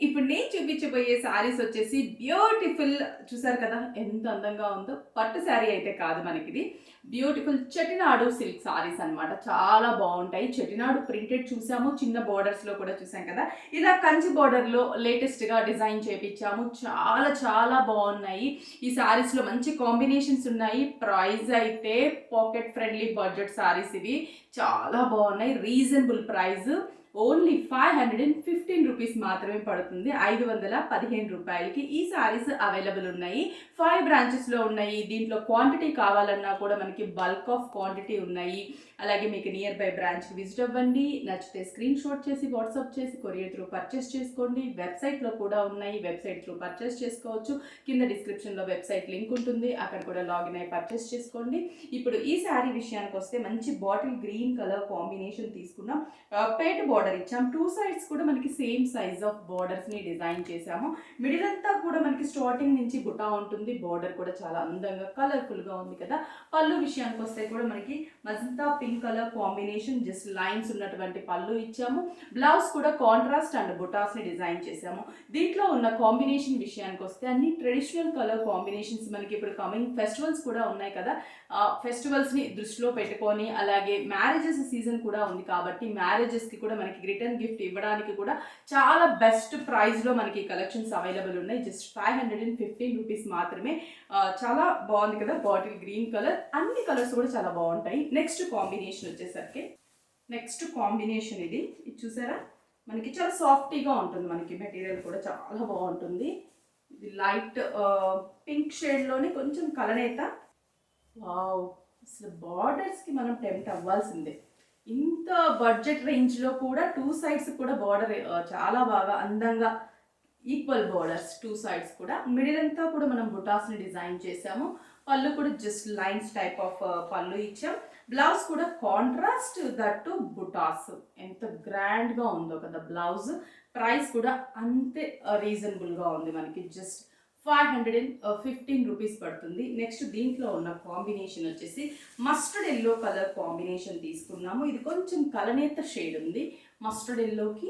ఇప్పుడు నేను చూపించబోయే సారీస్ వచ్చేసి బ్యూటిఫుల్. చూసారు కదా ఎంత అందంగా ఉందో. పట్టు శారీ అయితే కాదు, మనకిది బ్యూటిఫుల్ చెటినాడు సిల్క్ సారీస్ అన్నమాట. చాలా బాగుంటాయి. చెటినాడు ప్రింటెడ్ చూసాము, చిన్న బోర్డర్స్లో కూడా చూసాం కదా. ఇలా కంచి బోర్డర్లో లేటెస్ట్గా డిజైన్ చేపించాము. చాలా చాలా బాగున్నాయి. ఈ సారీస్లో మంచి కాంబినేషన్స్ ఉన్నాయి. ప్రైస్ అయితే పాకెట్ ఫ్రెండ్లీ బడ్జెట్ సారీస్ ఇవి. చాలా బాగున్నాయి. రీజనబుల్ ప్రైస్, ఓన్లీ 515 రూపీస్ మాత్రమే పడుతుంది. 515 రూపాయలకి ఈ సారీస్ అవైలబుల్ ఉన్నాయి. 5 బ్రాంచెస్లో ఉన్నాయి. దీంట్లో క్వాంటిటీ కావాలన్నా కూడా మనకి బల్క్ ఆఫ్ క్వాంటిటీ ఉన్నాయి. అలాగే మీకు నియర్ బై బ్రాంచ్కి విజిట్ అవ్వండి. నచ్చితే స్క్రీన్ షాట్ చేసి వాట్సాప్ చేసి కొరియర్ త్రూ పర్చేస్ చేసుకోండి. వెబ్సైట్లో కూడా ఉన్నాయి, వెబ్సైట్ త్రూ పర్చేస్ చేసుకోవచ్చు. కింద డిస్క్రిప్షన్లో వెబ్సైట్ లింక్ ఉంటుంది, అక్కడ కూడా లాగిన్ అయ్యి పర్చేస్ చేసుకోండి. ఇప్పుడు ఈ శారీ విషయానికి వస్తే మంచి బాటిల్ గ్రీన్ కలర్ కాంబినేషన్ తీసుకున్నాం. పేట బార్డర్ ఇచ్చాం. 2 సైడ్స్ కూడా మనకి సేమ్ సైజ్ ఆఫ్ బార్డర్స్ని డిజైన్ చేసాము. మిడిల్ అంతా కూడా మనకి స్టార్టింగ్ నుంచి బుటా ఉంటుంది. బార్డర్ కూడా చాలా అందంగా కలర్ఫుల్గా ఉంది కదా. పళ్ళు విషయానికి వస్తే కూడా మనకి magenta pink colour combination, just lines ఉన్నటువంటి పళ్ళు ఇచ్చాము. బ్లౌజ్ కూడా కాంట్రాస్ట్ అండ్ బుటాస్ని డిజైన్ చేసాము. దీంట్లో ఉన్న కాంబినేషన్ విషయానికి వస్తే అన్ని ట్రెడిషనల్ కలర్ కాంబినేషన్స్. మనకి ఇప్పుడు కమింగ్ ఫెస్టివల్స్ కూడా ఉన్నాయి కదా. ఫెస్టివల్స్ని దృష్టిలో పెట్టుకొని, అలాగే మ్యారేజెస్ సీజన్ కూడా ఉంది కాబట్టి మ్యారేజెస్కి కూడా మనకి రిటర్న్ గిఫ్ట్ ఇవ్వడానికి కూడా చాలా బెస్ట్ ప్రైస్లో మనకి కలెక్షన్స్ అవైలబుల్ ఉన్నాయి. జస్ట్ 515 రూపీస్ మాత్రమే. చాలా బాగుంది కదా. బాటిల్ గ్రీన్ కలర్, అన్ని కలర్స్ కూడా చాలా బాగుంటాయి. నెక్స్ట్ కాంబినేషన్ వచ్చేసరికి ఇది చూసారా, మనకి చాలా సాఫ్టీగా ఉంటుంది. మనకి మెటీరియల్ కూడా చాలా బాగుంటుంది. ఇది లైట్ పింక్ షేడ్లోనే కొంచెం కలనేత. వావ్, అసలు బార్డర్స్కి మనం టెంప్ట్ అవ్వాల్సిందే. ఇంత బడ్జెట్ రేంజ్లో కూడా 2 సైడ్స్ కూడా బార్డర్ చాలా బాగా అందంగా ఈక్వల్ బార్డర్స్ 2 సైడ్స్ కూడా. మిడిల్ అంతా కూడా మనం బుటాస్ని డిజైన్ చేసాము. పళ్ళు కూడా జస్ట్ లైన్స్ టైప్ ఆఫ్ పళ్ళు ఇచ్చాం. బ్లౌజ్ కూడా కాంట్రాస్ట్ దట్టు బుటాస్. ఎంత గ్రాండ్గా ఉందో కదా బ్లౌజ్. ప్రైస్ కూడా అంతే రీజనబుల్గా ఉంది. మనకి జస్ట్ 515 రూపీస్ పడుతుంది. నెక్స్ట్ దీంట్లో ఉన్న కాంబినేషన్ వచ్చేసి మస్టర్డ్ ఎల్లో కలర్ కాంబినేషన్ తీసుకున్నాము. ఇది కొంచెం కలనేత షేడ్ ఉంది. మస్టర్డ్ ఎల్లోకి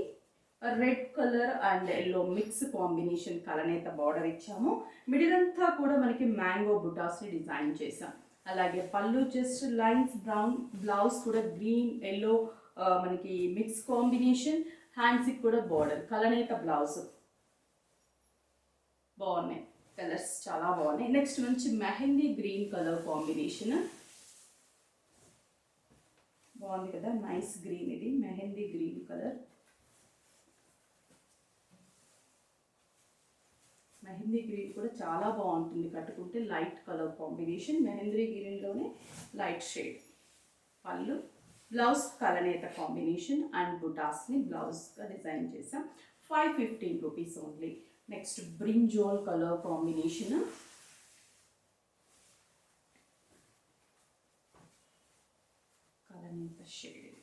red colour and yellow mix combination కలనేత బార్డర్ ఇచ్చాము. మిడిల్ అంతా కూడా మనకి మ్యాంగో బుటాస్ని డిజైన్ చేసాం. అలాగే పళ్ళు జస్ట్ లైన్స్ బ్రౌన్, బ్లౌజ్ కూడా గ్రీన్ ఎల్లో మనకి మిక్స్ కాంబినేషన్. హ్యాండ్స్కి కూడా బార్డర్ కలనేత బ్లౌజ్. బాగున్నాయి కలర్స్, చాలా బాగున్నాయి. నెక్స్ట్ మంచి మెహందీ గ్రీన్ కలర్ కాంబినేషన్. బాగుంది కదా, నైస్ గ్రీన్. ఇది mehndi green colour. Mehndi green కూడా చాలా బాగుంటుంది కట్టుకుంటే. లైట్ కలర్ కాంబినేషన్, మెహందీ గ్రీన్లోనే లైట్ షేడ్. పళ్ళు, బ్లౌజ్ కలనేత కాంబినేషన్ అండ్ బుటాస్ని బ్లౌజ్గా డిజైన్ చేసాం. 515 rupees only. Next brinjal colour combination. కలనేత షేడ్.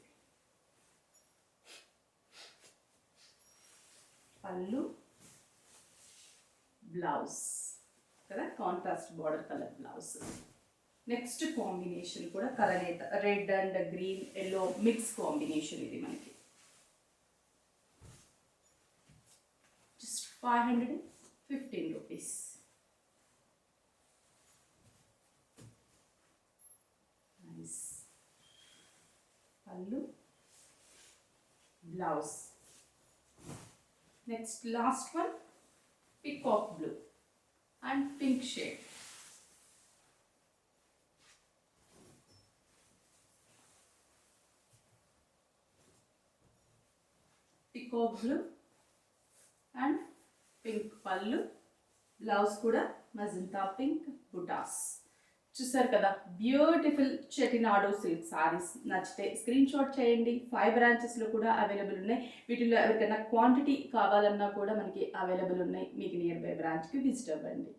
పళ్ళు, బ్లౌజ్ కదా contrast border colour blouse. Next combination కూడా కలనేత red and green yellow mix combination. ఇది మనకి జస్ట్ 515 రూపీస్. నైస్. పళ్ళు, blouse. Next last one peacock blue and pink shade. Peacock blue and pink pallu, blouse kuda magenta pink butas. చూసారు కదా, beautiful చెటినాడు silk saris. నచ్చితే screen shot చేయండి. 5 బ్రాంచెస్లో కూడా available ఉన్నాయి. వీటిలో ఎవరికైనా క్వాంటిటీ కావాలన్నా కూడా మనకి అవైలబుల్ ఉన్నాయి. మీకు నియర్ బై బ్రాంచ్కి విజిట్ అవ్వండి.